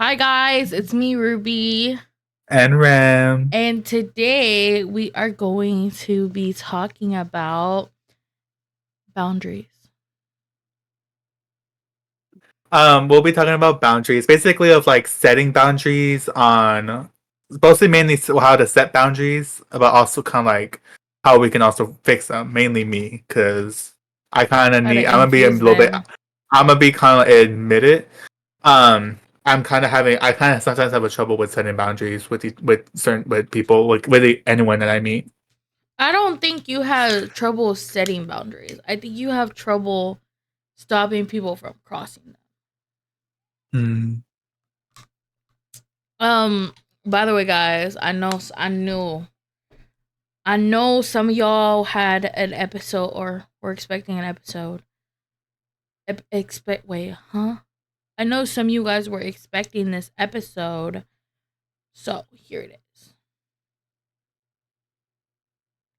Hi guys, it's me Ruby, And Ram. and today we are going to be talking about boundaries. We'll be talking about boundaries, basically of like setting boundaries on mostly mainly how to set boundaries, but also kind of like how we can also fix them. Mainly me, because I kind of How to need. I'm gonna be a infuse little bit. them. I'm gonna be kind of admit it. I'm kind of having. I kind of sometimes have a trouble with setting boundaries with people, like with anyone that I meet. I don't think you have trouble setting boundaries. I think you have trouble stopping people from crossing them. Mm. Um, by the way, guys, I know some of y'all had an episode or were expecting an episode. Wait, huh? I know some of you guys were expecting this episode. So here it is.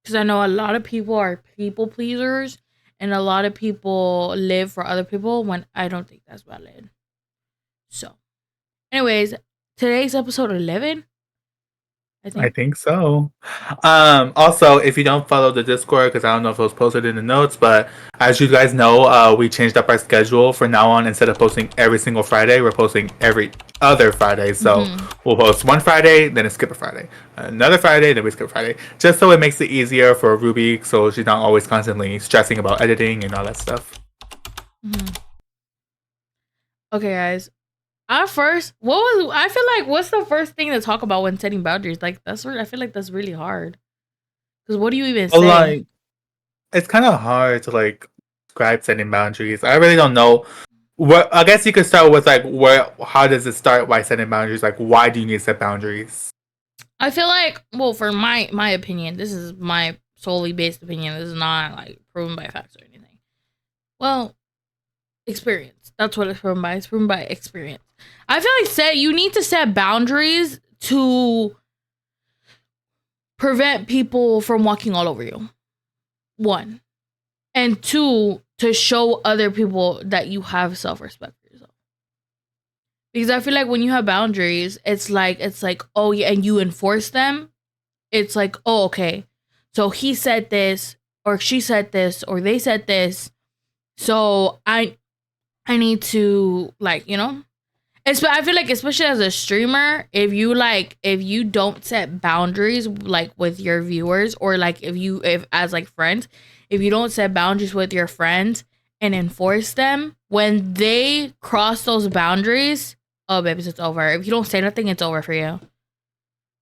Because I know a lot of people are people pleasers and a lot of people live for other people when I don't think that's valid. So, anyways, today's episode 11, I I think. think so. Also, if you don't follow the Discord, because I don't know if it was posted in the notes, but as you guys know, we changed up our schedule for now on. Instead of posting every single Friday, we're posting every other Friday. So Mm-hmm. we'll post one Friday, then skip a Friday, another Friday, then we skip a Friday, just so it makes it easier for Ruby, so she's not always constantly stressing about editing and all that stuff. Mm-hmm. Okay, guys. At first, I feel like what's the first thing to talk about when setting boundaries? Like I feel like that's really hard. Because what do you even But say? like, it's kind of hard to like describe setting boundaries. I really don't know. What I guess you could start with like where how does it start by setting boundaries? Like why do you need to set boundaries? I feel like, well, for my opinion, this is my solely based opinion. This is not like proven by facts or anything. Well, experience. That's what it's proven by. It's proven by experience. I feel like you need to set boundaries to prevent people from walking all over you. One. And two, to show other people that you have self-respect for yourself. Because I feel like when you have boundaries, it's like, oh yeah, and you enforce them, it's like, oh, okay. So he said this, or she said this, or they said this. So I need to, like, I feel like, especially as a streamer, if you don't set boundaries like with your viewers, or like if as like friends, if you don't set boundaries with your friends and enforce them, when they cross those boundaries, oh baby, it's over. If you don't say nothing, it's over for you.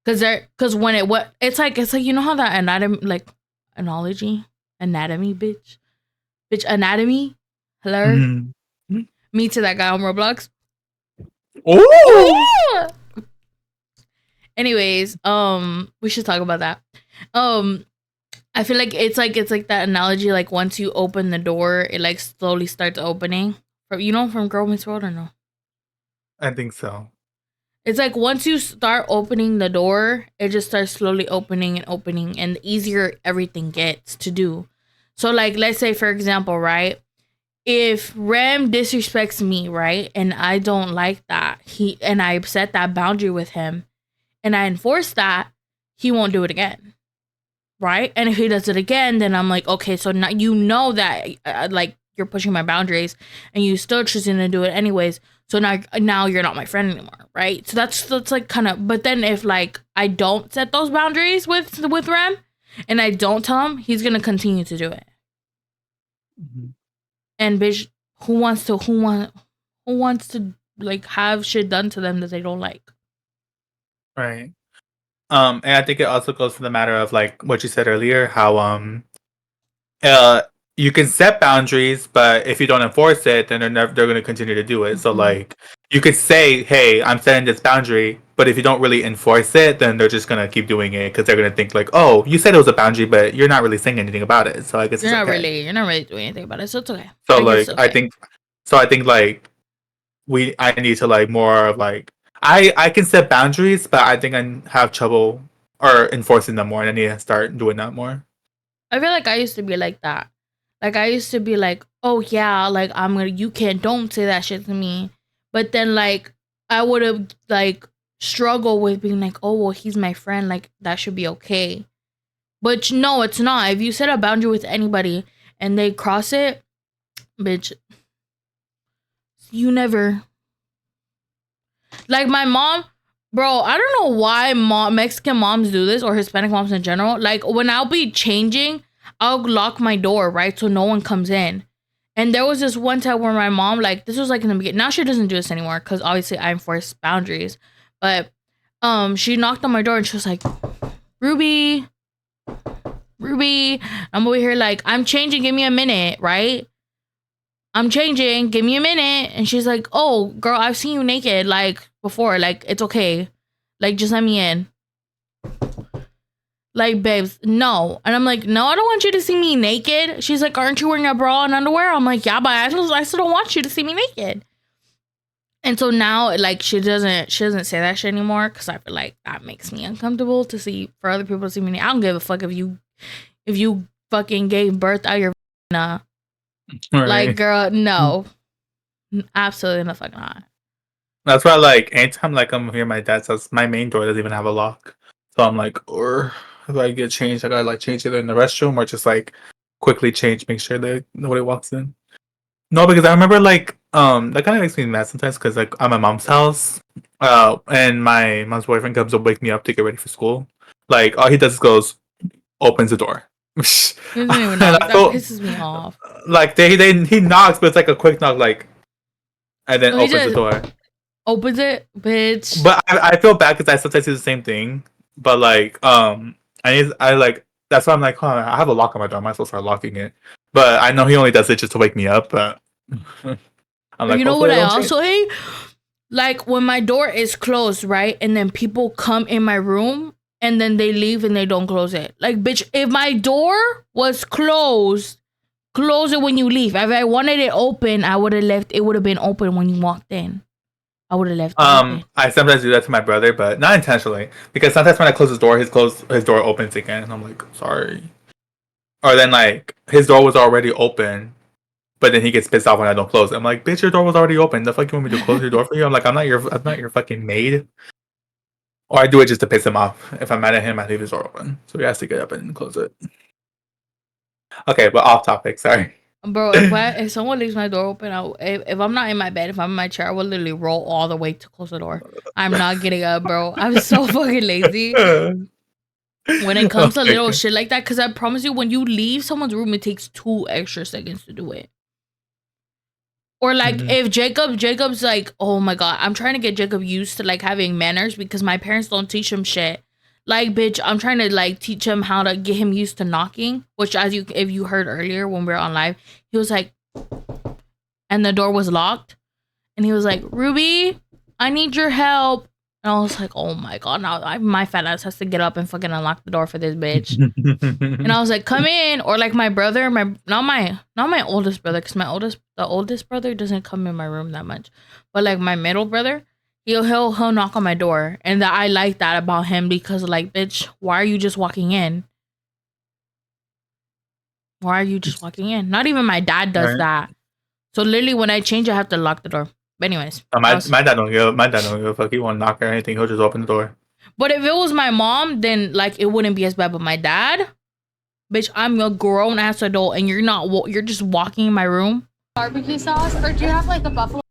Cause when it's like you know how that anatomy, bitch anatomy, hello, Mm-hmm. me to that guy on Roblox. Oh, Ooh! Anyways, we should talk about that. Um, I feel like it's like that analogy. Like once you open the door, it like slowly starts opening. From Girl Meets World or no? I think so. It's like once you start opening the door, it just starts slowly opening and opening, and the easier everything gets to do. So, like, let's say for example, right? If Ram disrespects me, right, and I don't like that, I set that boundary with him, and I enforce that, he won't do it again, right? And if he does it again, then I'm like, okay, so now you know that like you're pushing my boundaries, and you still choosing to do it anyways. So now you're not my friend anymore, right? So that's like kind of. But then if like I don't set those boundaries with Rem, and I don't tell him, he's gonna continue to do it. Mhm. And bitch, who wants to like have shit done to them that they don't like? Right. And I think it also goes for the matter of like what you said earlier, how uh you can set boundaries, but if you don't enforce it, then they're going to continue to do it. So Mm-hmm. like you could say, "Hey, I'm setting this boundary," but if you don't really enforce it, then they're just going to keep doing it because they're going to think like, "Oh, you said it was a boundary, but you're not really saying anything about it." So I guess it's okay. You're not really doing anything about it, so it's okay. So I guess it's like okay. I think like I need to like more of like I can set boundaries, but I think I have trouble or enforcing them more, and I need to start doing that more. I feel like I used to be like that. Like I used to be like, oh yeah, like you can't, don't say that shit to me. But then like I would have like struggled with being like, oh well, he's my friend, like that should be okay. But no, it's not. If you set a boundary with anybody and they cross it, bitch, you never. Like my mom, bro, I don't know why Mexican moms do this or Hispanic moms in general. Like when I'll be changing, I'll lock my door, right? So no one comes in. And there was this one time where my mom, like, this was like in the beginning. Now she doesn't do this anymore because obviously I enforce boundaries. But she knocked on my door and she was like, Ruby, I'm over here like, I'm changing, give me a minute, right? I'm changing, give me a minute. And she's like, oh, girl, I've seen you naked, like, before. Like, it's okay. Like, just let me in. Like, babes, no. And I'm like, no, I don't want you to see me naked. She's like, aren't you wearing a bra and underwear? I'm like, yeah, but I still don't want you to see me naked. And so now, like, she doesn't say that shit anymore because I feel like that makes me uncomfortable to see, for other people to see me naked. I don't give a fuck if you fucking gave birth out your vagina. Right. Like, girl, no. Absolutely the fuck not. That's why, like, anytime, like, I'm here, my dad's house, my main door doesn't even have a lock. So I'm like, or if I get changed, I gotta, like, change either in the restroom or just, like, quickly change, make sure that nobody walks in. No, because I remember, like, that kind of makes me mad sometimes because, like, I'm at my mom's house, and my mom's boyfriend comes to wake me up to get ready for school. Like, all he does is goes, opens the door. He doesn't even knock. That pisses me off. Like, he knocks, but it's like a quick knock, like, and then opens the door. Opens it, bitch. But I feel bad because I sometimes do the same thing. But, like, I like, that's why I'm like, I have a lock on my door. I might as well start locking it. But I know he only does it just to wake me up. But I'm like, you know what I also hate? Like when my door is closed, right? And then people come in my room and then they leave and they don't close it. Like, bitch, if my door was closed, close it when you leave. If I wanted it open, I would have left. It would have been open when you walked in. I would have left. I sometimes do that to my brother, but not intentionally. Because sometimes when I close his door, his door opens again, and I'm like, sorry. Or then, like, his door was already open, but then he gets pissed off when I don't close it. I'm like, bitch, your door was already open. The fuck you want me to close your door for you? I'm like, I'm not your fucking maid. Or I do it just to piss him off. If I'm mad at him, I leave his door open, so he has to get up and close it. Okay, but off topic. Sorry. Bro, if someone leaves my door open, if I'm not in my bed, if I'm in my chair, I will literally roll all the way to close the door. I'm not getting up, bro. I'm so fucking lazy when it comes to little shit like that. Because I promise you, when you leave someone's room, it takes 2 extra seconds to do it. Or like if Jacob's like, oh my god, I'm trying to get Jacob used to like having manners because my parents don't teach him shit. Like, bitch, I'm trying to like teach him how to get him used to knocking, which if you heard earlier when we were on live, he was like, and the door was locked, and he was like, Ruby, I need your help. And I was like, oh my god, now my fat ass has to get up and fucking unlock the door for this bitch. And I was like, come in. Or like my brother, not my oldest brother, because the oldest brother doesn't come in my room that much, but like my middle brother, he'll knock on my door, and I like that about him because like, bitch, why are you just walking in? Why are you just walking in? Not even my dad does that. So literally, when I change, I have to lock the door. But anyways, my dad don't give a fuck. He won't knock or anything. He'll just open the door. But if it was my mom, then like it wouldn't be as bad. But my dad, bitch, I'm a grown ass adult, and you're just walking in my room. Barbecue sauce, or do you have like a buffalo?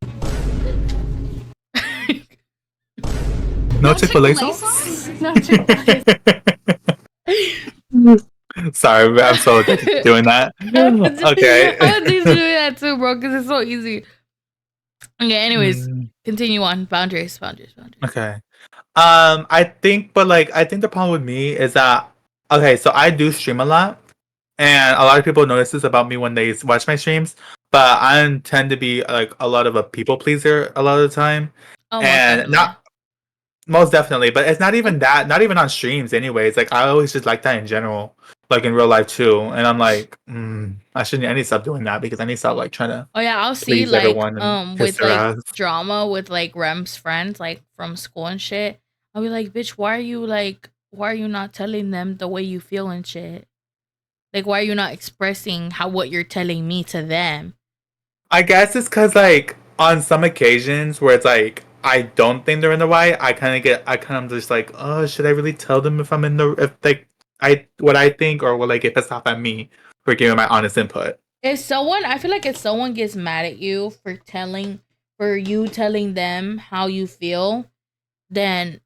No Chick-fil-A sauce? No Chick-fil-A. Sorry, I'm so doing that. Okay. I'm doing that too, bro, because it's so easy. Okay, anyways, continue on. Boundaries. Okay. I think the problem with me is that, okay, so I do stream a lot, and a lot of people notice this about me when they watch my streams, but I tend to be like a lot of a people pleaser a lot of the time. Oh, and not most definitely, but it's not even that, not even on streams anyways. Like, I always just like that in general, like in real life too. And I'm like, I need to stop doing that because I need to stop like trying to. Oh yeah, I'll see like with like drama with like Rem's friends like from school and shit. I'll be like, bitch, why are you not telling them the way you feel and shit? Like, why are you not expressing what you're telling me to them? I guess it's because like on some occasions where it's like I don't think they're in the right, I kind of just like, oh, should I really tell them if I'm in the if like what I think, or will they get pissed off at me for giving my honest input? I feel like if someone gets mad at you for you telling them how you feel, then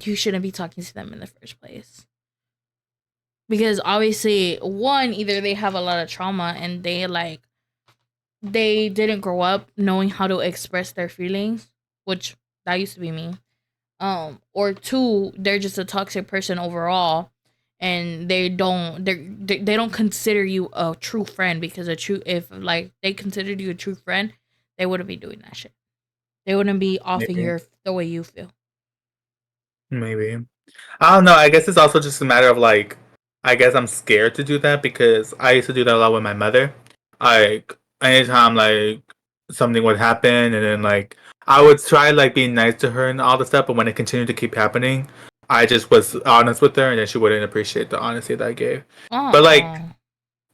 you shouldn't be talking to them in the first place. Because obviously, one, either they have a lot of trauma and they didn't grow up knowing how to express their feelings, which that used to be me. Or two, they're just a toxic person overall, and they don't consider you a true friend, because if like they considered you a true friend, they wouldn't be doing that shit. They wouldn't be offing Maybe. the way you feel. Maybe. I don't know. I guess it's also just a matter of like, I guess I'm scared to do that because I used to do that a lot with my mother. Like, anytime like something would happen, and then like I would try like being nice to her and all the stuff, but when it continued to keep happening, I just was honest with her, and then she wouldn't appreciate the honesty that I gave. But like, Uh-uh.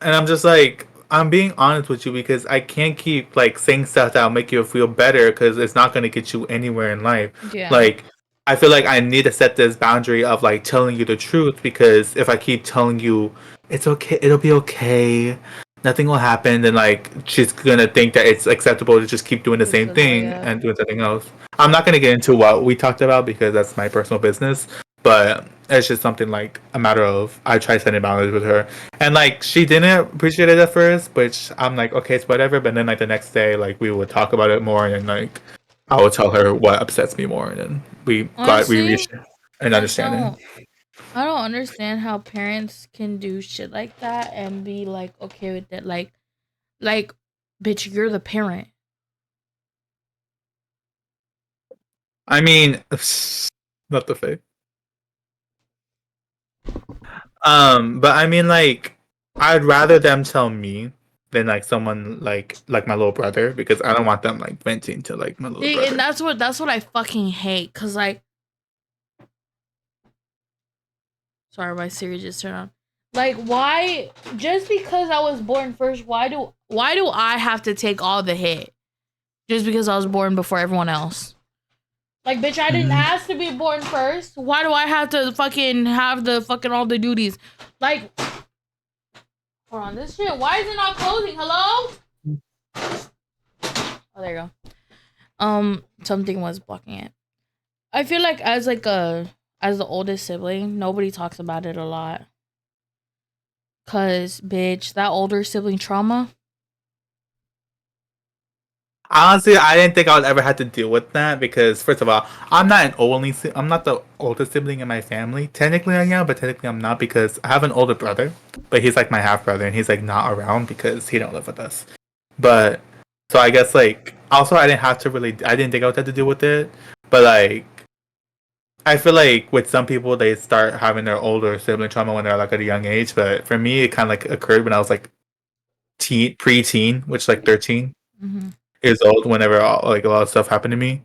and I'm just like, I'm being honest with you because I can't keep like saying stuff that'll make you feel better because it's not going to get you anywhere in life. Yeah. Like, I feel like I need to set this boundary of like telling you the truth, because if I keep telling you it's okay, it'll be okay, nothing will happen, then like she's gonna think that it's acceptable to just keep doing the same thing Yeah. and doing something else. I'm not gonna get into what we talked about because that's my personal business, but it's just something like a matter of I try setting boundaries with her, and like she didn't appreciate it at first, which I'm like, okay, it's whatever. But then like the next day, like we would talk about it more, and then like I would tell her what upsets me more, and then we Honestly, reached an I understanding. don't understand how parents can do shit like that and be like okay with it. Like, bitch, you're the parent. I mean, not the fake. But I mean, like, I'd rather them tell me than like someone like my little brother, because I don't want them like venting to like my little See, and brother. that's what I fucking hate. Cause like, sorry, my Siri just turned on. Like, why? Just because I was born first, why do I have to take all the hit? Just because I was born before everyone else. Like, bitch, I didn't ask to be born first. Why do I have to fucking have the fucking all the duties? Like, hold on, this shit. Why is it not closing? Hello? Oh, there you go. Something was blocking it. I feel like as the oldest sibling, nobody talks about it a lot. Cause bitch, that older sibling trauma. Honestly, I didn't think I would ever have to deal with that because, first of all, I'm not the oldest sibling in my family. Technically, I am, but technically, I'm not because I have an older brother, but he's like my half brother, and he's like not around because he don't live with us. But so I guess like also I didn't think I would have to deal with it, but like I feel like with some people they start having their older sibling trauma when they're like at a young age, but for me it kind of like occurred when I was like preteen, which like 13 Mm-hmm. years old, whenever like a lot of stuff happened to me,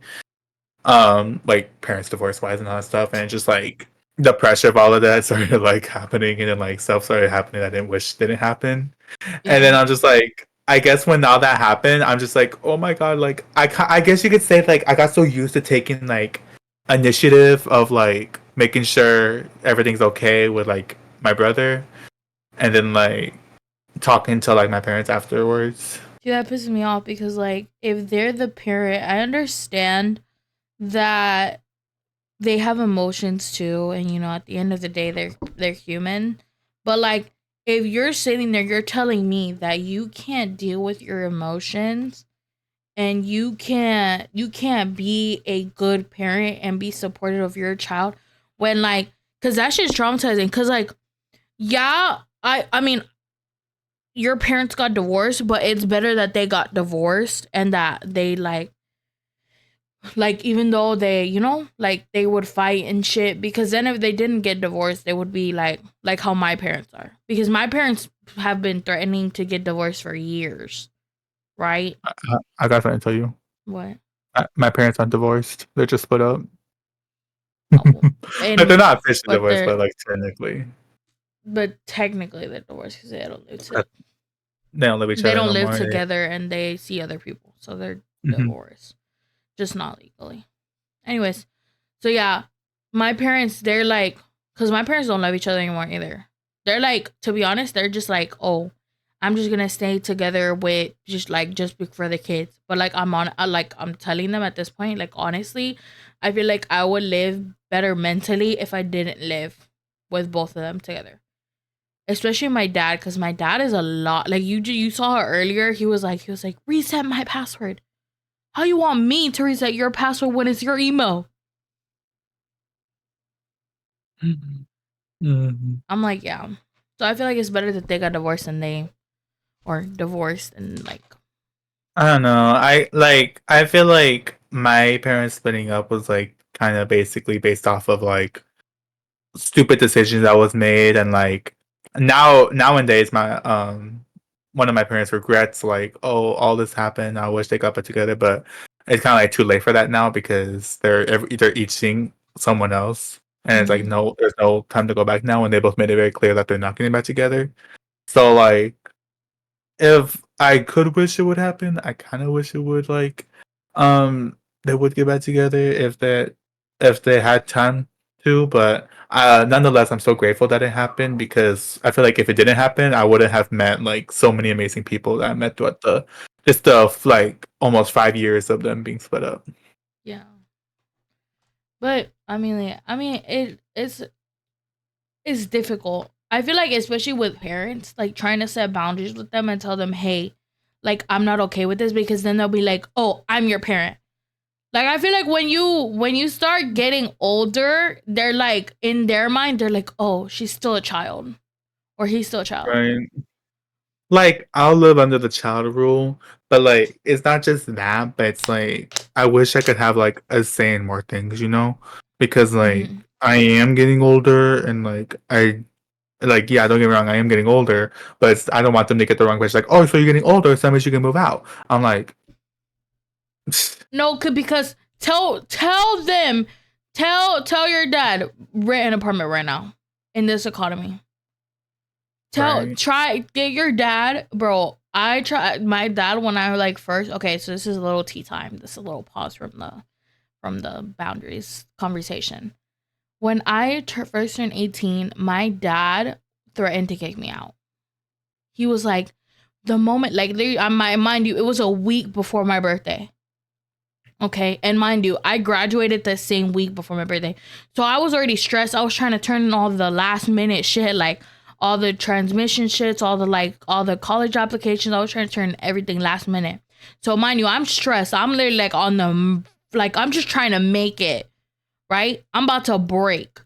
like parents divorce wise and all that stuff, and just like the pressure of all of that started like happening, and then like stuff started happening I didn't wish didn't happen, and then Yeah. I'm just like, I guess when all that happened, I'm just like, oh my god, like I guess you could say like I got so used to taking like initiative of like making sure everything's okay with like my brother, and then like talking to like my parents afterwards. See, that pisses me off because like if they're the parent, I understand that they have emotions too, and at the end of the day they're human. But like if you're sitting there, you're telling me that you can't deal with your emotions and you can't be a good parent and be supportive of your child when like because that shit's traumatizing because like yeah I mean your parents got divorced, but it's better that they got divorced and that they like even though they like they would fight and shit, because then if they didn't get divorced they would be like how my parents are, because my parents have been threatening to get divorced for years, right? I got something to tell you. What? My parents aren't divorced; they're just split up. Oh, Like they're and not officially but divorced, they're but like technically, but technically they're divorced because they don't live each they other don't no live more. together and they see other people, so they're Mhm. divorced. just not legally. Anyways, so yeah, my parents, they're like, because my parents don't love each other anymore either. They're like, to be honest, they're just like, oh, I'm just gonna stay together with just for the kids. But like I'm telling them at this point, like honestly, I feel like I would live better mentally if I didn't live with both of them together. Especially my dad, because my dad is a lot like you saw her earlier. He was like reset my password. How you want me to reset your password when it's your email? Mm-hmm. I'm like, yeah. So I feel like it's better that they got divorced and like. I don't know. I feel like my parents splitting up was like kind of basically based off of like stupid decisions that was made, and like nowadays my one of my parents regrets like, oh, all this happened, I wish they got back together, but it's kind of like too late for that now because they're each seeing someone else, and it's like no, there's no time to go back now, and they both made it very clear that they're not getting back together. So like, if I could wish it would happen, I kind of wish it would like they would get back together if they had time to, but nonetheless, I'm so grateful that it happened because I feel like if it didn't happen, I wouldn't have met like so many amazing people that I met throughout the like almost 5 years of them being split up. Yeah. But it's difficult. I feel like especially with parents, like trying to set boundaries with them and tell them, hey, like I'm not okay with this, because then they'll be like, oh, I'm your parent. Like I feel like when you start getting older, they're like in their mind, they're like, oh, she's still a child. Or he's still a child. Right. Like I'll live under the child rule, but like it's not just that, but it's like I wish I could have like a say in more things, you know? Because like I am getting older, and like I like, yeah, don't get me wrong, I am getting older, but I don't want them to get the wrong impression. Like, oh, so you're getting older, so that means you can move out. I'm like, no, because tell your dad, rent an apartment right now in this economy. Try get your dad, bro. I tried my dad when I like first. Okay, so this is a little tea time. This is a little pause from the boundaries conversation. When I first turned 18, my dad threatened to kick me out. He was like, the moment, like, mind you, it was a week before my birthday. Okay, and mind you, I graduated the same week before my birthday. So I was already stressed. I was trying to turn in all the last minute shit, like all the transmission shits, all the college applications. I was trying to turn everything last minute. So mind you, I'm stressed. I'm literally like I'm just trying to make it, right? I'm about to break.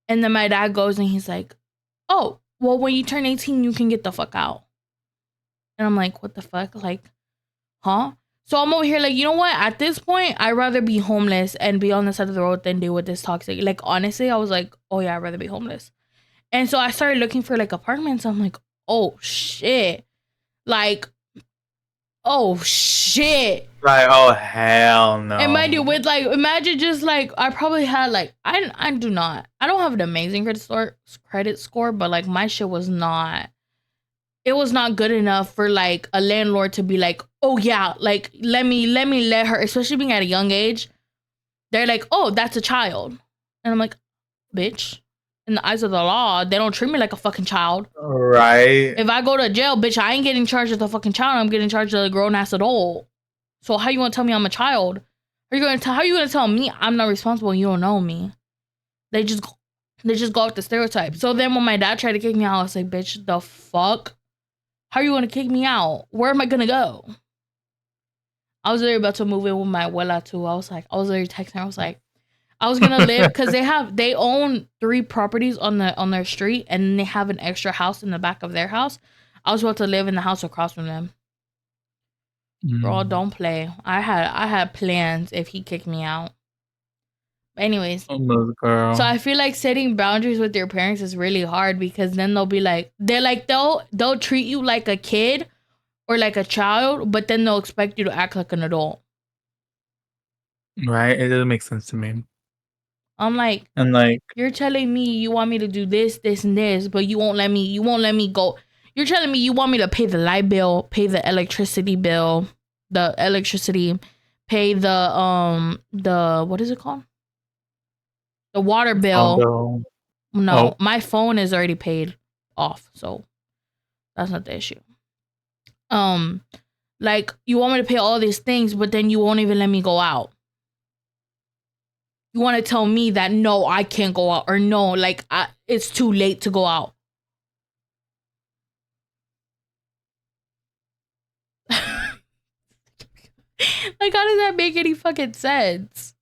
And then my dad goes and he's like, oh, well, when you turn 18, you can get the fuck out. And I'm like, what the fuck? Like, huh? So I'm over here like, you know what? At this point, I'd rather be homeless and be on the side of the road than deal with this toxic. Like, honestly, I was like, oh yeah, I'd rather be homeless. And so I started looking for like apartments. I'm like, oh shit. Like, oh shit. Like, oh hell no. And mind you, with like, imagine just like, I probably had like, I don't have an amazing credit score, but like my shit was not, it was not good enough for like a landlord to be like, oh yeah, like let her, especially being at a young age. They're like, oh, that's a child. And I'm like, bitch, in the eyes of the law, they don't treat me like a fucking child. Right. If I go to jail, bitch, I ain't getting charged as a fucking child. I'm getting charged as a grown ass adult. So how you want to tell me I'm a child? How you gonna tell me I'm not responsible and you don't know me? They just go with the stereotype. So then when my dad tried to kick me out, I was like, bitch, the fuck? How are you gonna kick me out? Where am I gonna go? I was literally about to move in with my abuela too. I was literally texting her. I was like, I was gonna live because they own 3 properties on their street, and they have an extra house in the back of their house. I was about to live in the house across from them. Bro, don't play. I had plans if he kicked me out. Anyways, girl. So I feel like setting boundaries with your parents is really hard, because then they'll be like, they'll treat you like a kid or like a child, but then they'll expect you to act like an adult. Right? It doesn't make sense to me. I'm like, and like, you're telling me you want me to do this, this, and this, but you won't let me go. You're telling me you want me to pay the light bill, pay the electricity bill, pay the what is it called? The water bill. Although, No, oh, my phone is already paid off, so that's not the issue. Um, like you want me to pay all these things, but then you won't even let me go out. You want to tell me that no, I can't go out, or no, like it's too late to go out. Like, how does that make any fucking sense?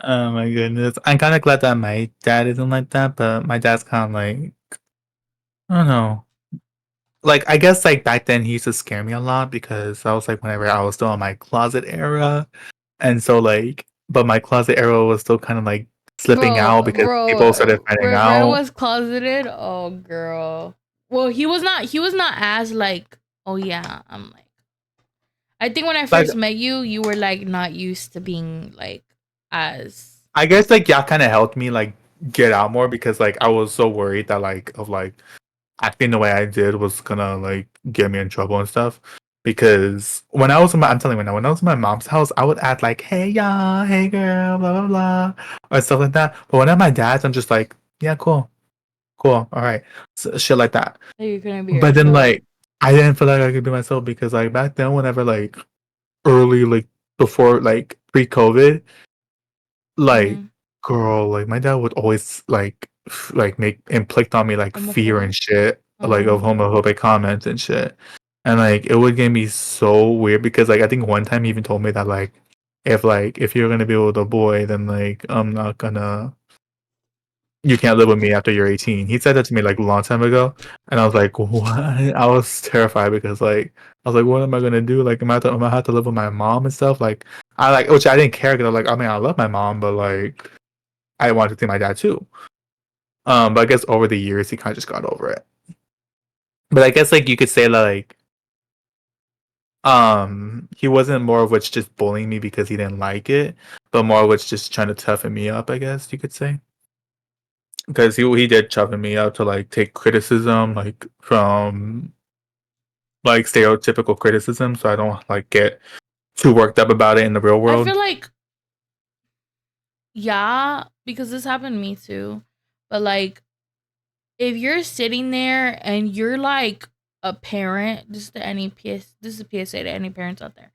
oh my goodness. I'm kind of glad that my dad isn't like that, but my dad's kind of like, I don't know. Like, I guess, like, back then he used to scare me a lot because I was like, whenever I was still in my closet era. And so, like, but my closet era was still kind of like slipping out because people started finding When Fred out. was closeted, oh girl. Well, he was not. He was not as like. Oh yeah, I'm like. I think when I Like, first met you, you were like not used to being like as. I guess, like, y'all kind of helped me, like, get out more because, like, I was so worried that, like, of, like, acting the way I did was gonna, like, get me in trouble and stuff. Because when I was in I'm telling you now, when I was in my mom's house, I would act like, hey, y'all, hey, girl, blah, blah, blah, or stuff like that. But when I'm at my dad's, I'm just like, yeah, cool, cool, all right. So, shit like that. You couldn't be But then, yourself. like, I didn't feel like I could be myself because, like, back then, whenever, like, early, like, before, like, pre-COVID, like, Mhm. girl, like, my dad would always, like, make inflict on me, like, fear Homophobic. and shit, like, of Oh. homophobic comments and shit. And, like, it would get me so weird because, like, I think one time he even told me that, like, if you're gonna be with a boy, then, like, I'm not gonna you can't live with me after you're 18. He said that to me like a long time ago, and I was like, what? I was terrified because like I was like, what am I gonna do? Like, am I have to live with my mom and stuff? Like, I like which I didn't care because like I mean I love my mom, but like I wanted to see my dad too. But I guess over the years he kind of just got over it. But I guess like you could say like he wasn't more of which just bullying me because he didn't like it, but more of which just trying to toughen me up. I guess you could say. Because he did chuffing me up to like take criticism like from like stereotypical criticism, so I don't like get too worked up about it in the real I world. feel like yeah, because this happened to me too. But like if you're sitting there and you're like a parent, this is a PSA to any parents out there.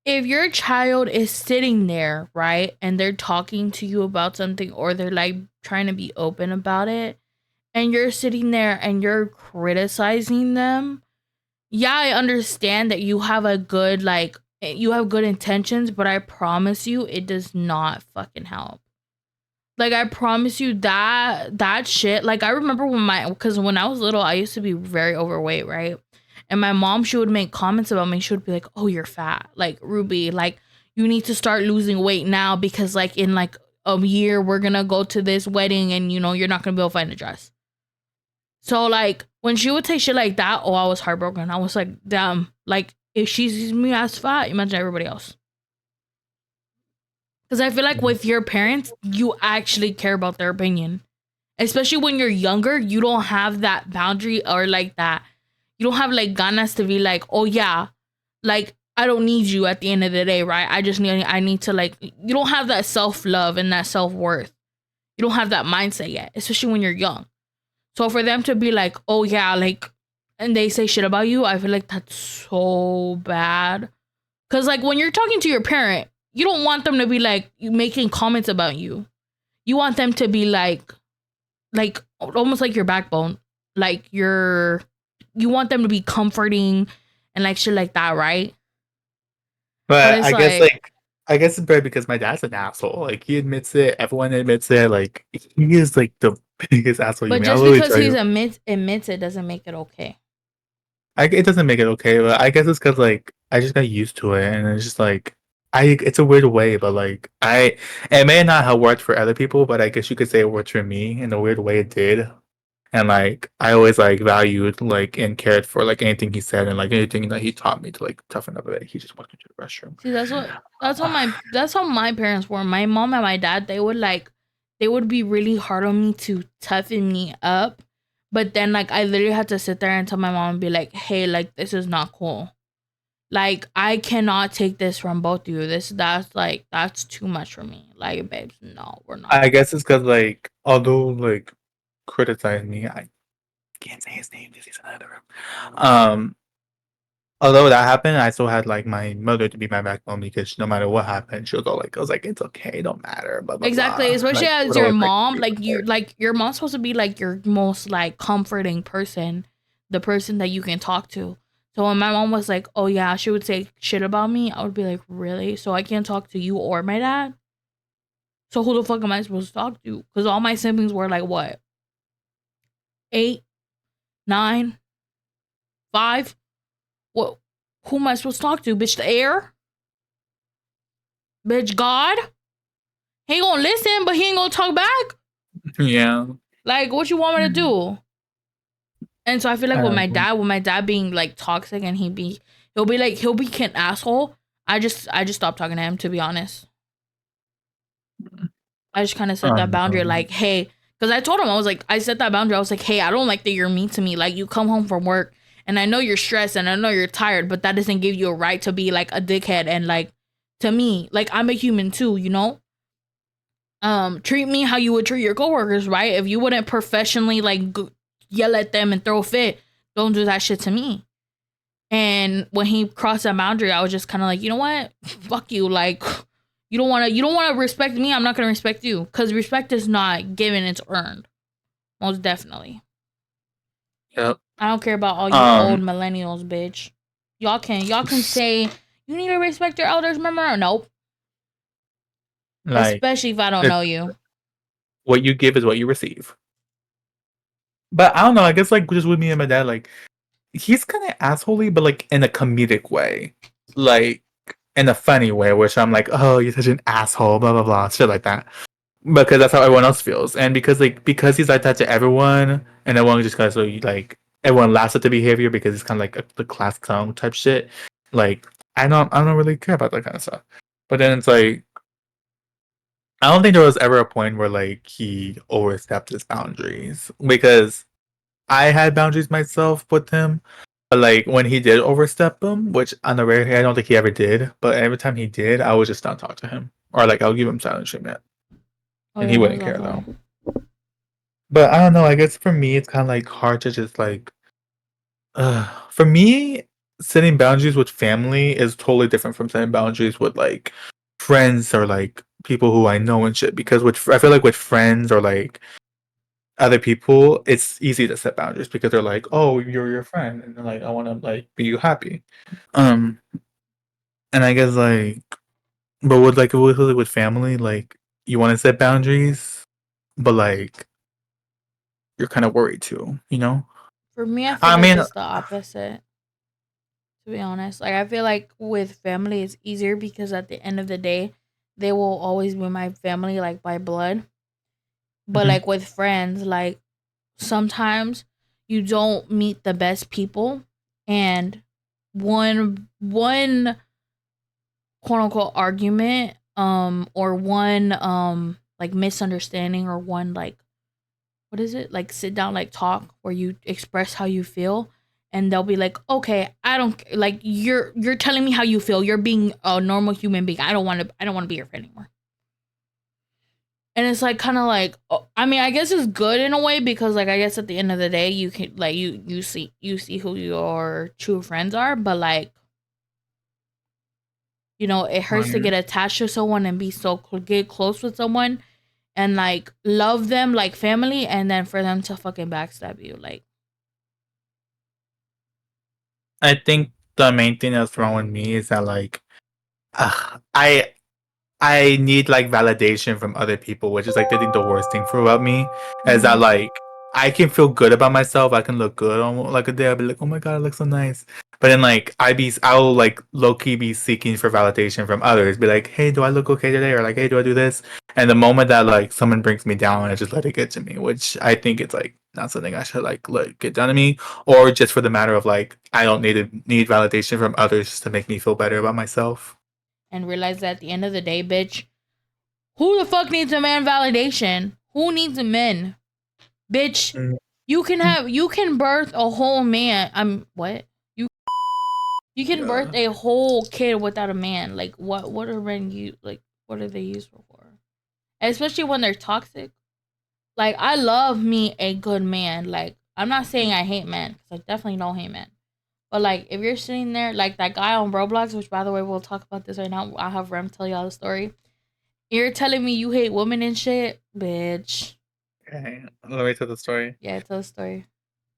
If your child is sitting there, right, and they're talking to you about something or they're like trying to be open about it, and you're sitting there and you're criticizing them, yeah, I understand that you have a good you have good intentions, but I promise you it does not fucking help. Like I promise you that shit. Like I remember because when I was little, I used to be very overweight, right? And my mom, she would make comments about me. She would be like, "Oh, you're fat, like Ruby. Like you need to start losing weight now because like in like a year we're gonna go to this wedding and you know you're not gonna be able to find a dress." So like when she would say shit like that, oh, I was heartbroken. I was like, damn. Like if she sees me as fat, imagine everybody else. Because I feel like with your parents, you actually care about their opinion. Especially when you're younger, you don't have that boundary or like that. You don't have like ganas to be like, oh yeah, like I don't need you at the end of the day, right? I need to like, you don't have that self love and that self worth. You don't have that mindset yet, especially when you're young. So for them to be like, oh yeah, like, and they say shit about you, I feel like that's so bad. Cause like when you're talking to your parent, you don't want them to be like making comments about you. You want them to be like almost like your backbone. Like you want them to be comforting and like shit like that, right? But But it's like, I guess it's better because my dad's an asshole. Like he admits it, everyone admits it. Like he is like the biggest asshole you but mean. I just literally because tell he's you, admits it doesn't make it okay. it doesn't make it okay, but I guess it's because like I just got used to it, and it's just like it's a weird way, but like it may not have worked for other people, but I guess you could say it worked for me in a weird way. It did, and like I always like valued like and cared for like anything he said and like anything that he taught me to like toughen up a bit. He just walked into the restroom. See, that's how my parents were. My mom and my dad, they would be really hard on me to toughen me up. But then like I literally had to sit there and tell my mom and be like, hey, like this is not cool. Like, I cannot take this from both of you. That's too much for me. Like, babes, no, we're not. I guess it's because, like, although, like, criticize me, I can't say his name because he's in another room. Although that happened, I still had, like, my mother to be my backbone because no matter what happened, she was all like, I was like, it's okay, don't matter, blah, blah, Exactly, blah. especially Like, as would your always, mom. be Like your mom's supposed to be like your most like comforting person, the person that you can talk to. So when my mom was like, "Oh yeah," she would say shit about me. I would be like, "Really?" So I can't talk to you or my dad. So who the fuck am I supposed to talk to? Because all my siblings were like what, 8, 9, 5. What? Who am I supposed to talk to? Bitch, the air. Bitch, God. He ain't gonna listen, but he ain't gonna talk back. Yeah. Like, what you want me to do? And so I feel like with my dad being like toxic and he'll be an asshole. I just stopped talking to him, to be honest. I just kind of set that boundary, like, hey, because I told him, I set that boundary. I was like, hey, I don't like that you're mean to me. Like, you come home from work and I know you're stressed and I know you're tired, but that doesn't give you a right to be like a dickhead. And like, to me, like, I'm a human too, you know? Treat me how you would treat your coworkers, right? If you wouldn't professionally like yell at them and throw a fit, don't do that shit to me. And when he crossed that boundary, I was just kind of like, you know what? Fuck you. Like, you don't want to respect me. I'm not going to respect you. Because respect is not given, it's earned. Most definitely. Yep. I don't care about all you old millennials, bitch. Y'all can say, you need to respect your elders, remember? Or nope. Like, especially if I don't know you. What you give is what you receive. But I don't know. I guess, like, just with me and my dad, like, he's kind of assholey, but like in a comedic way, like in a funny way, which I'm like, oh, you're such an asshole, blah blah blah, shit like that. Because that's how everyone else feels, and because he's like that to everyone, and everyone just kind of like everyone laughs at the behavior because it's kind of like the class clown type shit. Like I don't really care about that kind of stuff. But then it's like I don't think there was ever a point where like he overstepped his boundaries because I had boundaries myself with him. But like when he did overstep them, which on the rare I don't think he ever did, but every time he did, I would just not talk to him. Or like I'll give him silent treatment. Oh, And yeah, he wouldn't care though. But I don't know, I guess for me it's kinda like hard to just like for me, setting boundaries with family is totally different from setting boundaries with like friends or like people who I know and shit. Because I feel like with friends or like other people, it's easy to set boundaries because they're like, "Oh, you're your friend," and they're like, "I want to like be you happy." Um, and I guess like, but with family, like you want to set boundaries, but like you're kind of worried too, you know? For me, I feel I like mean, it's the opposite. To be honest, like I feel like with family, it's easier because at the end of the day, they will always be my family, like by blood. But mhm. like with friends, like sometimes you don't meet the best people, and one quote unquote argument, or one like misunderstanding, or one like, what is it, like sit down, like talk where you express how you feel, and they'll be like, okay, I don't like you're telling me how you feel, you're being a normal human being, I don't want to be your friend anymore. And it's like kind of like, I mean, I guess it's good in a way because like I guess at the end of the day you can like you see who your true friends are, but like, you know, it hurts to Right. get attached to someone and be so get close with someone and like love them like family, and then for them to fucking backstab you. Like, I think the main thing that's wrong with me is that like, uh, I I need like validation from other people, which is like I think the worst thing for about me is that like I can feel good about myself. I can look good on like a day. I'll be like, oh my god, I look so nice. But then like I'll like low key be seeking for validation from others. Be like, hey, do I look okay today? Or like, hey, do I do this? And the moment that like someone brings me down, I just let it get to me, which I think it's like not something I should like let get done to me, or just for the matter of like I don't need validation from others to make me feel better about myself. and realize that at the end of the day, bitch, who the fuck needs a man validation? Who needs a man? Bitch, you can birth a whole man. What? You You can Yeah. birth a whole kid without a man. Like what are men use? Like what are they used for? Especially when they're toxic. Like I love me a good man. Like I'm not saying I hate men because I definitely don't hate men. But like if you're sitting there like that guy on Roblox, which by the way we'll talk about this right now. I'll have Rem tell y'all the story. You're telling me you hate women and shit, bitch. Okay, let me tell the story. Yeah, tell the story.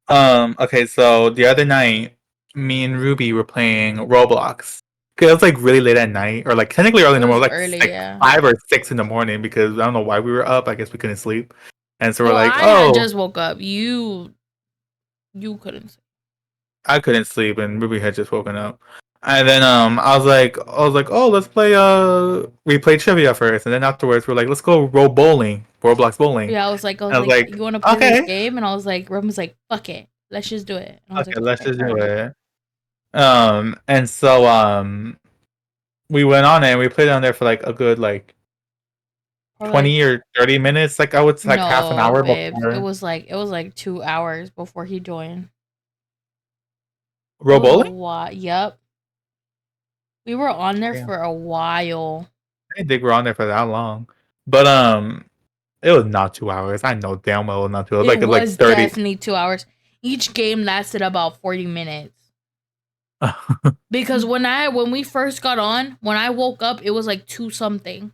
Okay, so the other night, me and Ruby were playing Roblox. 'Cause it was like really late at night, or like technically early in It the was morning, like early, like yeah. 5 or 6 in the morning, because I don't know why we were up. I guess we couldn't sleep, and so we're Well, like, I had oh, just woke up. You couldn't. I couldn't sleep, and Ruby had just woken up. And then I was like, oh, let's play we played trivia first, and then afterwards we're like, let's go bowling, Roblox bowling. Yeah, I was I was like, like, you want to play this okay, game? And I was like, Rem was like, fuck it, let's just do it. And I was okay, like, let's okay, just all do right. it. And so we went on it and we played on there for like a good like Probably 20 or 30 minutes, like I would say like half an no, hour babes. It before was like 2 hours before he joined. row It was a bowling. while. Yep, we were on there Yeah. for a while. I didn't think we were on there for that long, but it was not 2 hours. I know damn well it was not 2 hours. It Like was 30. definitely 2 hours. Each game lasted about 40 minutes. Because when we first got on, when I woke up, it was like 2 something.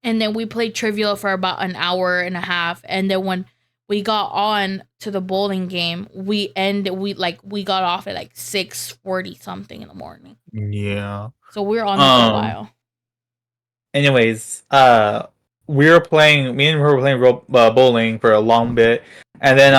And then we played trivia for about an hour and a half. And then when we got on to the bowling game, we got off at like 6:40 something in the morning. Yeah. So we were on there for a while. Anyways, me and her were playing bowling for a long bit, and then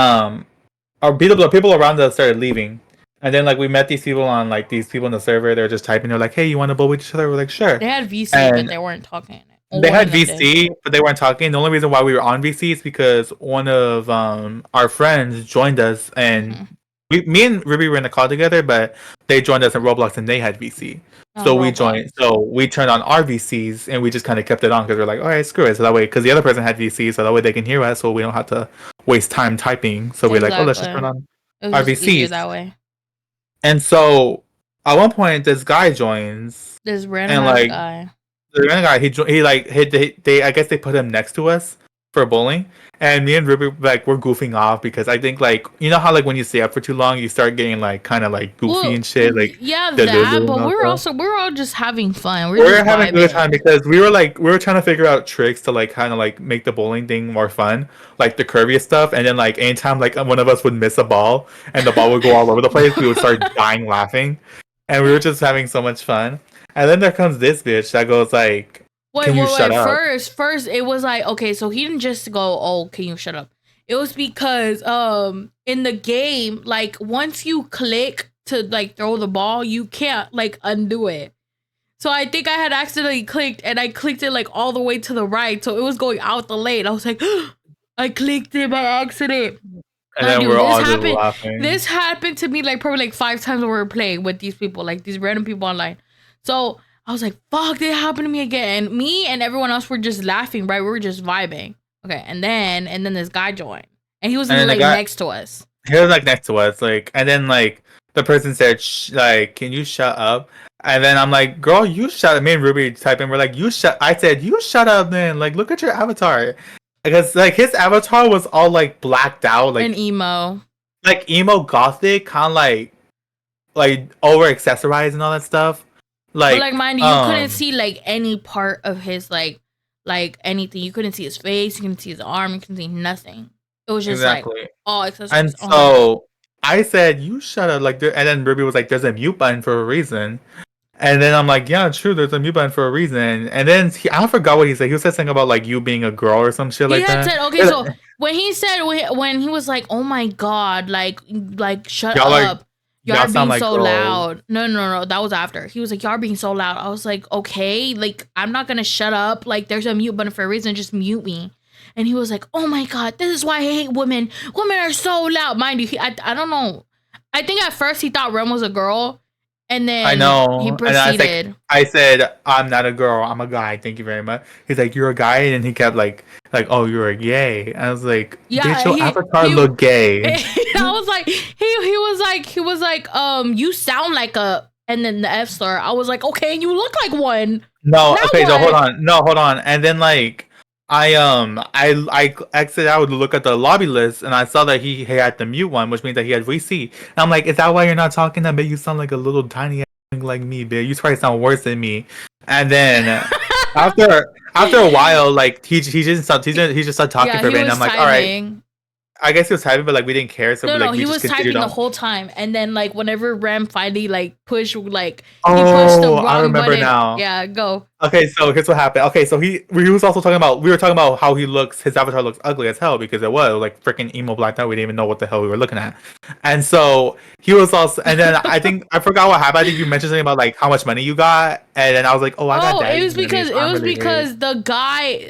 the people around us started leaving, and then like we met these people on like these people in the server. They were just typing. They're like, "Hey, you want to bowl with each other?" We're like, "Sure." They had VC, but And they weren't talking. they One had of them did. VC, but they weren't talking. The only reason why we were on VC is because one of our friends joined us, and me and Ruby were in the call together, but they joined us in Roblox and they had VC. So we Roblox. joined. So we turned on our VCs and we just kind of kept it on because we're like, all right, screw it. So that way, because the other person had VC, so that way they can hear us, so we don't have to waste time typing. So we're like, oh, let's just turn on It was our just easier VCs. that way. And so at one point, this guy joins, This random and ass like guy. the random guy, they I guess they put him next to us for bowling, and me and Ruby like we're goofing off because I think like you know how like when you stay up for too long, you start getting like kind of like goofy and shit, like yeah, the that. Lulu But and all stuff. we were all just having fun. We're just having a good vibing. time because we were trying to figure out tricks to like kind of like make the bowling thing more fun, like the curvy stuff, and then like anytime like one of us would miss a ball and the ball would go all over the place, we would start dying laughing, and we were just having so much fun. And then there comes this bitch that goes like, "Can you shut up?" First, it was like, okay, so he didn't just go, "Oh, can you shut up?" It was because in the game, like once you click to like throw the ball, you can't like undo it. So I think I had accidentally clicked, and I clicked it like all the way to the right, so it was going out the lane. I was like, I clicked it by accident. And then we're all just laughing. This happened to me like probably like 5 times when we were playing with these people, like these random people online. So I was like, fuck, that happened to me again. And me and everyone else were just laughing, right? We were just vibing. Okay, and then this guy joined. And he was like next to us. He was like next to us, like, and then like the person said, like, "Can you shut up?" And then I'm like, "Girl, you shut up." Me and Ruby typing, we're like, "You shut." I said, "You shut up, man." Like, look at your avatar, because like his avatar was all like blacked out, like an emo, like emo gothic, kind of like over accessorized and all that stuff. Like, but like mind you, you couldn't see like any part of his like anything. You couldn't see his face. You couldn't see his arm. You couldn't see nothing. It was just like all accessories. And so I said, "You shut up!" Like, and then Ruby was like, "There's a mute button for a reason." And then I'm like, "Yeah, true. There's a mute button for a reason." And then I forgot what he said. He said something about like you being a girl or some shit like that. Said, okay, so when he said when he was like, "Oh my god, like shut y'all up." Y'all being like so girls. loud. No. That was after. He was like, y'all being so loud. I was like, okay, like, I'm not gonna shut up. Like, there's a mute button for a reason. Just mute me. And he was like, oh my god, this is why I hate women. Women are so loud. Mind you, I don't know. I think at first he thought Rem was a girl. And then I know. he And I was like, proceeded. I said, I'm not a girl, I'm a guy. Thank you very much. He's like, you're a guy, and he kept oh, you're a gay. I was like, Yeah, bitch, your avatar look gay. I was like, he was like, you sound like a, and then the F slur. I was like, okay, you look like one. No, Now okay, so what? hold on. And then I exited out to look at the lobby list, and I saw that he had the mute one, which means that he had VC. And I'm like, is that why you're not talking? That made you sound like a little tiny ass thing like me, bitch. You probably sound worse than me. And then after a while, like he just started talking Yeah, for a he bit, and was I'm like, all right. typing. I guess he was typing, but like we didn't care, so No, we he just was continued typing the on. whole time, and then like whenever Ram finally like pushed, like he Oh, pushed the I wrong remember button. now. Yeah, go. Okay, so here's what happened. Okay, so we was also talking about, we were talking about how he looks, his avatar looks ugly as hell, because it was like freaking emo blacked out. We didn't even know what the hell we were looking at. And so he was also, and then I think I forgot what happened. I think you mentioned something about like how much money you got, and then I was like, oh, I got that. It was because the guy,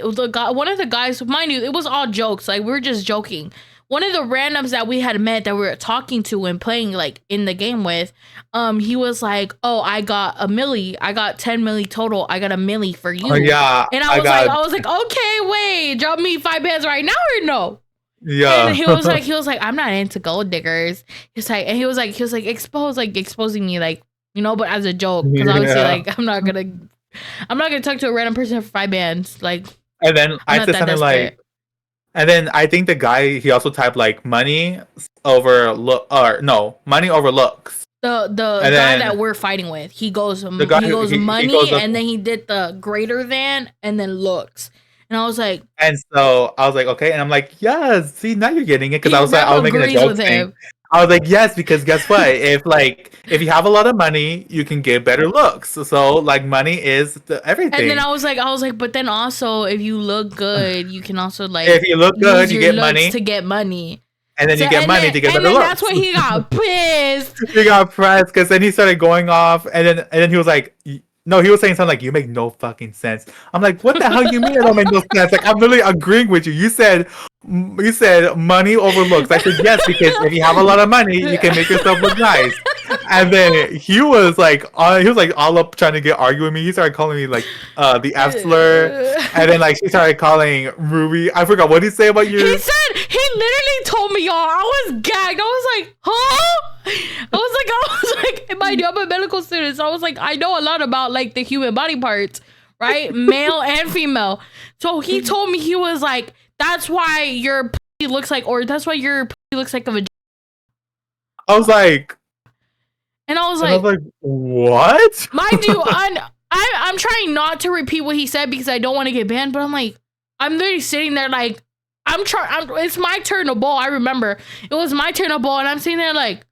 one of the guys, mind you, it was all jokes. Like we were just joking. One of the randoms that we had met that we were talking to and playing like in the game with, he was like, "Oh, I got a milli. I got 10 milli total. I got a milli for you." Oh, yeah, and I was like, "Okay, wait, drop me 5 bands right now or no?" Yeah. And he was like, "I'm not into gold diggers." He was like, exposing me, like, you know, but as a joke, because obviously, like, I'm not gonna talk to a random person for 5 bands, like. And then I said something desperate. like. And then I think the guy, he also typed like money over money over looks. The guy that we're fighting with, he goes money, and then he did the greater than and then looks. And I was like, and so I was like, okay, and I'm like, yes, see, now you're getting it, because I was making a joke thing. I was like, yes, because guess what? if you have a lot of money, you can get better looks. So like money is everything. And then I was like, but then also if you look good, you can also like, if you look good, you get money to get money. And then you get money to get better looks. That's why he got pissed. He got pressed because then he started going off, and then he was like, no, he was saying something like, you make no fucking sense. I'm like, what the hell you mean I don't make no sense? Like, I'm literally agreeing with you. You said money over looks. I said yes, because if you have a lot of money, you can make yourself look nice. And then he was like all up trying to get argue with me. He started calling me like the F slur, and then like she started calling Ruby. I forgot what he said about you. He literally told me, y'all. I was gagged. I was like, huh? I was like, mind you, I'm a medical student, so I was like, I know a lot about like the human body parts, right? Male and female. So he told me, he was like, that's why your pussy looks like, or that's why your pussy looks like a vagina. I was like, what? Mind you, I'm trying not to repeat what he said because I don't want to get banned, but I'm like, I'm literally sitting there like, it's my turn to bowl. I remember it was my turn to bowl, and I'm sitting there like,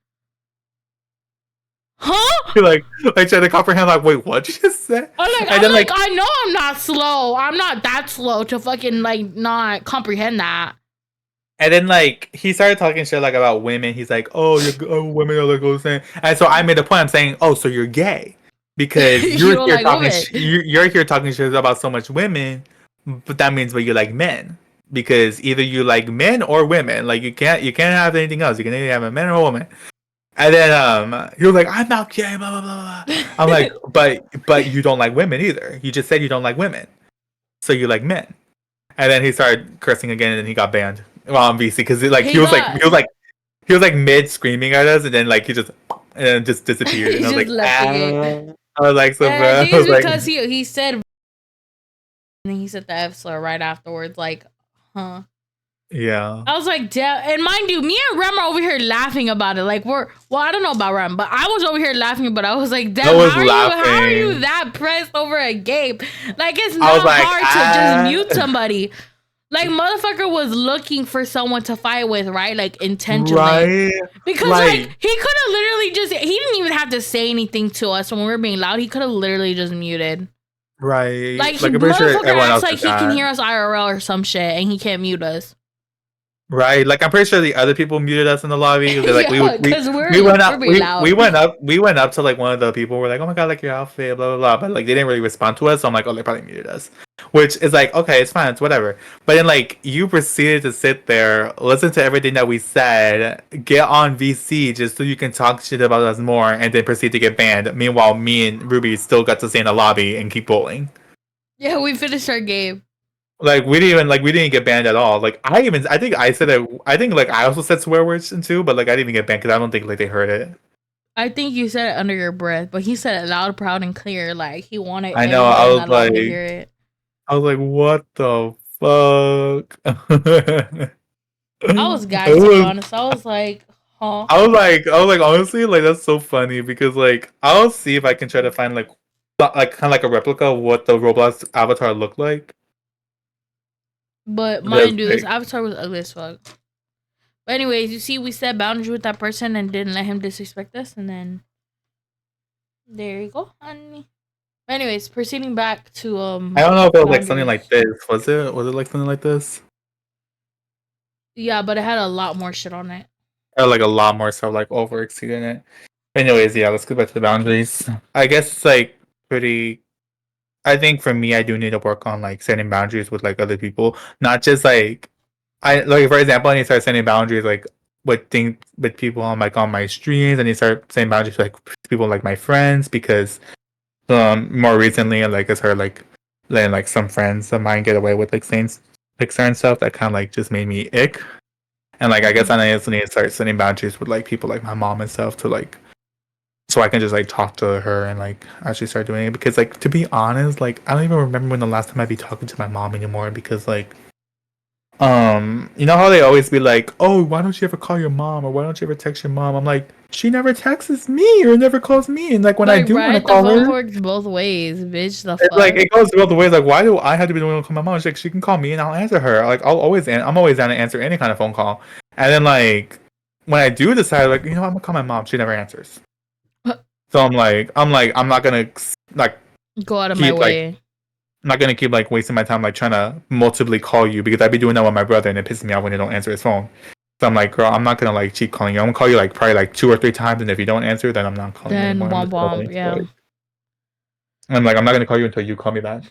huh? You're like trying to comprehend, like, wait, what you just said? I'm like, I know I'm not slow. I'm not that slow to fucking like not comprehend that. And then like he started talking shit like about women. He's like, oh, women are like those things. And so I made a point. I'm saying, oh, so you're gay because you're here talking. You're here talking shit about so much women, but that means you like men. Because either you like men or women. Like you can't have anything else. You can either have a man or a woman. And then he was like, I'm not gay, blah blah blah. I'm like, but you don't like women either. You just said you don't like women, so you like men. And then he started cursing again, and then he got banned on VC because like he was like mid screaming at us, and then like he just disappeared. And I was like, I was like, so bad. Because he said, and then he said the F slur right afterwards, like. Huh. Yeah. I was like, damn. And mind you, me and Rem are over here laughing about it. Like I don't know about Rem, but I was over here laughing, but I was like, damn, how are you that pressed over a game? Like it's not hard to just mute somebody. Like motherfucker was looking for someone to fight with, right? Like intentionally. Right. Because like he could have literally he didn't even have to say anything to us when we were being loud. He could have literally just muted. Right. Like I'm pretty sure acts like he can hear us IRL or some shit and he can't mute us. Right, like I'm pretty sure the other people muted us in the lobby. They're like, Yeah, because we went up, we're being loud. we went up to like one of the people. We're like, oh my god, like your outfit, blah blah blah. But like they didn't really respond to us, so I'm like, oh, they probably muted us, which is like, okay, it's fine, it's whatever. But then like you proceeded to sit there, listen to everything that we said, get on VC just so you can talk shit about us more, and then proceed to get banned. Meanwhile, me and Ruby still got to stay in the lobby and keep bowling. Yeah, we finished our game. Like we didn't get banned at all. Like I think I said it. I think like I also said swear words too, but like I didn't even get banned because I don't think like they heard it. I think you said it under your breath, but he said it loud, proud, and clear. Like he wanted. I know. everybody in that lobby to hear it. I was like, what the fuck? I was gagged, to be honest. I was like, huh? I was like, honestly, like that's so funny because like I'll see if I can try to find like kind of like a replica of what the Roblox avatar looked like. But mind you, this avatar was ugly as fuck. But anyways, you see, we set boundaries with that person and didn't let him disrespect us, and then there you go. And anyways, proceeding back to I don't know if it was like something boundaries. like this. Was it? Was it like something like this? Yeah, but it had a lot more shit on it. Or like a lot more stuff like over exceeding it. Anyways, yeah, let's go back to the boundaries. I guess it's like pretty. I think for me, I do need to work on like setting boundaries with like other people, not just like I like for example, I need to start setting boundaries like with people on like on my streams. I need to start setting boundaries with, like people like my friends because more recently like I started like letting like some friends of mine get away with like saying like certain stuff that kind of like just made me ick. And like I guess I also need to start setting boundaries with like people like my mom and stuff to like so I can just like talk to her and like actually start doing it because like to be honest, like I don't even remember when the last time I'd be talking to my mom anymore because like you know how they always be like, oh, why don't you ever call your mom or why don't you ever text your mom? I'm like, she never texts me or never calls me, and like when I do want to call her, the phone works both ways, bitch. The it's fuck? like it goes both ways. Like, why do I have to be the one to call my mom? She's like, she can call me and I'll answer her. Like, I'm always down to answer any kind of phone call. And then like when I do decide, like, you know, I'm gonna call my mom, she never answers. So I'm not gonna like go out of my way. Like, I'm not gonna keep like wasting my time like trying to multiply call you because I'd be doing that with my brother and it pisses me off when they don't answer his phone. So I'm like, girl, I'm not gonna like keep calling you. I'm gonna call you like probably like 2 or 3 times, and if you don't answer, then I'm not calling you anymore. Yeah. I'm like, I'm not gonna call you until you call me back.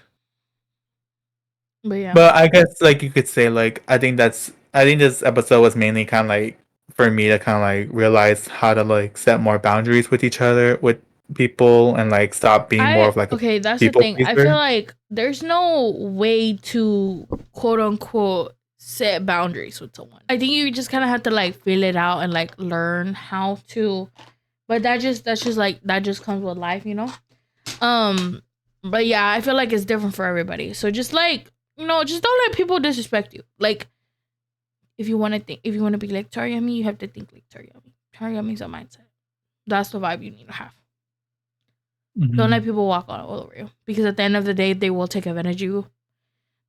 But yeah. But I guess like you could say like I think this episode was mainly kind of like for me to kind of like realize how to like set more boundaries with each other with people and like stop being more of like okay, that's the thing. I feel like there's no way to quote unquote set boundaries with someone. I think you just kind of have to like feel it out and like learn how to, but that's just like that just comes with life, you know. But yeah, I feel like it's different for everybody. So just like, you know, just don't let people disrespect you. Like if you want to be like Taryami, you have to think like Taryami. Taryami's a mindset. That's the vibe you need to have. Mm-hmm. Don't let people walk all over you because at the end of the day, they will take advantage of you.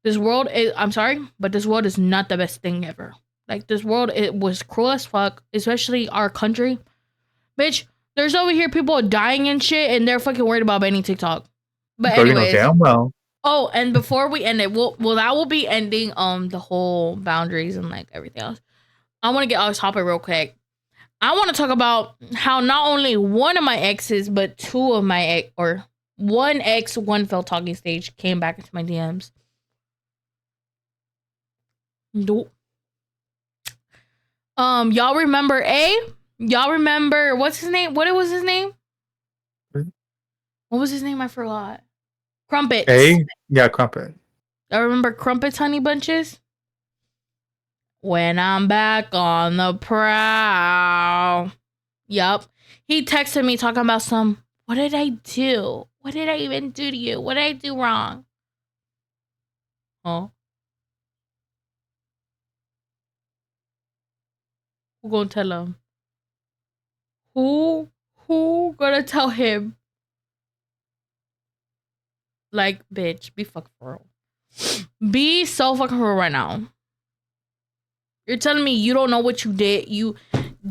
This world is, I'm sorry, but this world is not the best thing ever. Like this world, it was cruel as fuck, especially our country. Bitch, there's over here people dying and shit, and they're fucking worried about banning TikTok. But anyways, damn well. Oh, and before we end it, well, that will be ending the whole boundaries and like everything else. I want to get off topic real quick. I want to talk about how not only one of my exes, but two of my one ex, one failed talking stage came back into my DMs. Nope. Y'all remember Y'all remember what's his name? What was his name? What was his name? I forgot. Crumpets. Yeah, Crumpet. I remember Crumpets, Honey Bunches. When I'm back on the prowl. Yup. He texted me talking about what did I do? What did I even do to you? What did I do wrong? Huh? Who gonna tell him? Who gonna tell him? Like, bitch, be fucking for real. Be so fucking for real right now. You're telling me you don't know what you did. You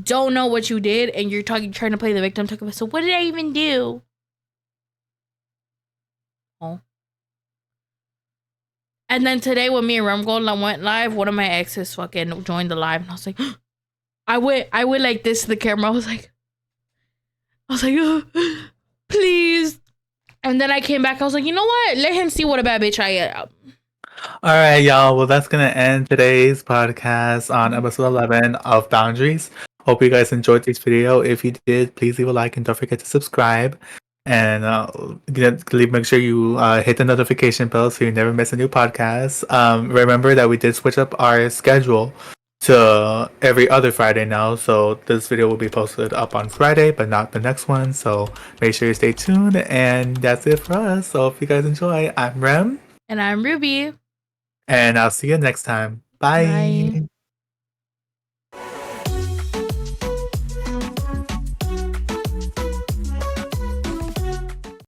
don't know what you did, and you're trying to play the victim. Talking about, so what did I even do? Oh. And then today when me and Rumgold went live, one of my exes fucking joined the live, and I was like, I went like this to the camera. I was like, please. And then I came back. I was like, you know what? Let him see what a bad bitch I am. All right, y'all. Well, that's gonna end today's podcast on episode 11 of Boundaries. Hope you guys enjoyed this video. If you did, please leave a like and don't forget to subscribe. And make sure you hit the notification bell so you never miss a new podcast. Remember that we did switch up our schedule to every other Friday now. So this video will be posted up on Friday, but not the next one. So make sure you stay tuned. And that's it for us. So if you guys enjoy, I'm Rem. And I'm Ruby. And I'll see you next time. Bye. Bye.